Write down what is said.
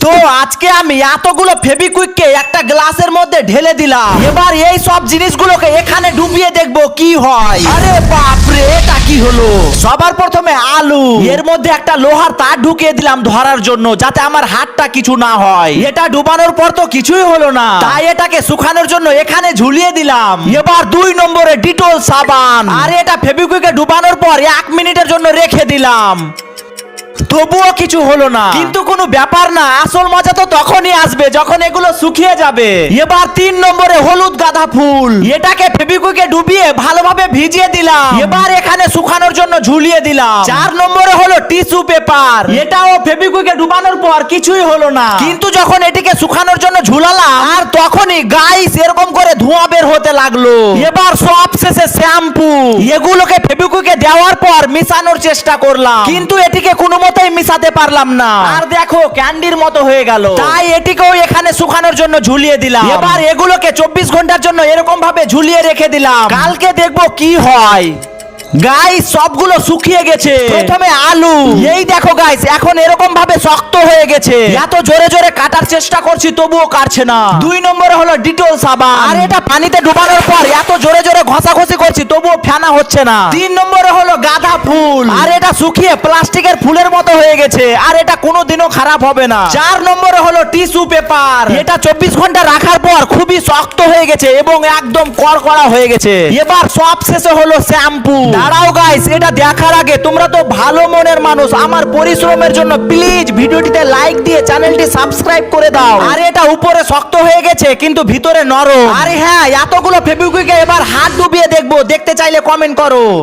তো আজকে আমি এতগুলো ফেবিকুইককে একটা গ্লাসের মধ্যে ঢেলে দিলাম। এবার এই সব জিনিসগুলোকে এখানে ডুবিয়ে দেখবো কি হয়। আরে বাপরে, এটা কি হলো? সবার প্রথমে আলু, এর মধ্যে একটা লোহার তার ঢুকিয়ে দিলাম ধরার জন্য, যাতে আমার হাতটা কিছু না হয়। এটা ডুবানোর পর তো কিছুই হলো না, তাই এটাকে শুকানোর জন্য এখানে ঝুলিয়ে দিলাম। এবার 2 নম্বরে ডিটল সাবান, আর এটা ফেবিকুইকে ডুবানোর পর 1 মিনিটের জন্য রেখে দিলাম। তবুও কিছু হলো না, কিন্তু কোনো ব্যাপার না, আসল মজা তো তখনই আসবে যখন এগুলো শুকিয়ে যাবে। এবার 3 নম্বরে হলুদ গাঁদা ফুল, এটাকে ফেবিকুইকে ডুবিয়ে ভালোভাবে ভিজিয়ে দিলাম। এবার এখানে শুকানোর জন্য ঝুলিয়ে দিলাম। 4 নম্বরে হলো টিস্যু পেপার, এটাও ফেবিকুইকে ডুবানোর পর কিছুই হলো না, কিন্তু যখন এটিকে শুকানোর জন্য ঝুলালাম আর তখনই গাইস এরকম করে ধোঁয়া বের হতে লাগলো। এবার সব শেষে শ্যাম্পু, এগুলোকে ফেবিকুইকে দেওয়ার পর মিশানোর চেষ্টা করলাম, কিন্তু এটিকে কোনো মতেই মিশাতে পারলাম না। আর দেখো ক্যান্ডির মতো হয়ে গেল, তাই এটিকেও এখানে শুকানোর জন্য ঝুলিয়ে দিলাম। এবার এগুলোকে 24 ঘন্টার জন্য এরকম ভাবে ঝুলিয়ে রেখে দিলাম, কালকে দেখবো কি হয়। গাইস সবগুলো শুকিয়ে গেছে। প্রথমে আলু, এই দেখো গাইস এখন এরকম ভাবে শক্ত হয়ে গেছে। এত জোরে জোরে কাটার চেষ্টা করছি তবুও কাটছে না। 2 নম্বরে হলো ডিটল সাবান, আর এটা পানিতে ডুবানোর পর এত জোরে জোরে ঘষাঘষি করছি তবুও ফেনা হচ্ছে না। 3 নম্বরে হলো গাঁদা ফুল, আর এটা শুকিয়ে প্লাস্টিকের ফুলের মতো হয়ে গেছে, আর এটা কোনোদিনও খারাপ হবে না। 4 নম্বরে হলো টিস্যু পেপার, এটা 24 ঘন্টা রাখার পর খুবই শক্ত হয়ে গেছে এবং একদম কড়কড়া হয়ে গেছে। এবার সব শেষে হলো শ্যাম্পু। দাঁড়াও গাইস, এটা দেখার আগে তোমরা তো ভালো মনের মানুষ, আমার পরিশ্রমের জন্য প্লিজ ভিডিওটিতে লাইক দিয়ে চ্যানেলটি সাবস্ক্রাইব করে দাও। আর এটা উপরে শক্ত হয়ে গেছে কিন্তু ভিতরে নরম। আরে হ্যাঁ, এতগুলো ফেবিকুইকে এবার হাত ডুবিয়ে দেখবো, দেখতে চাইলে কমেন্ট করো।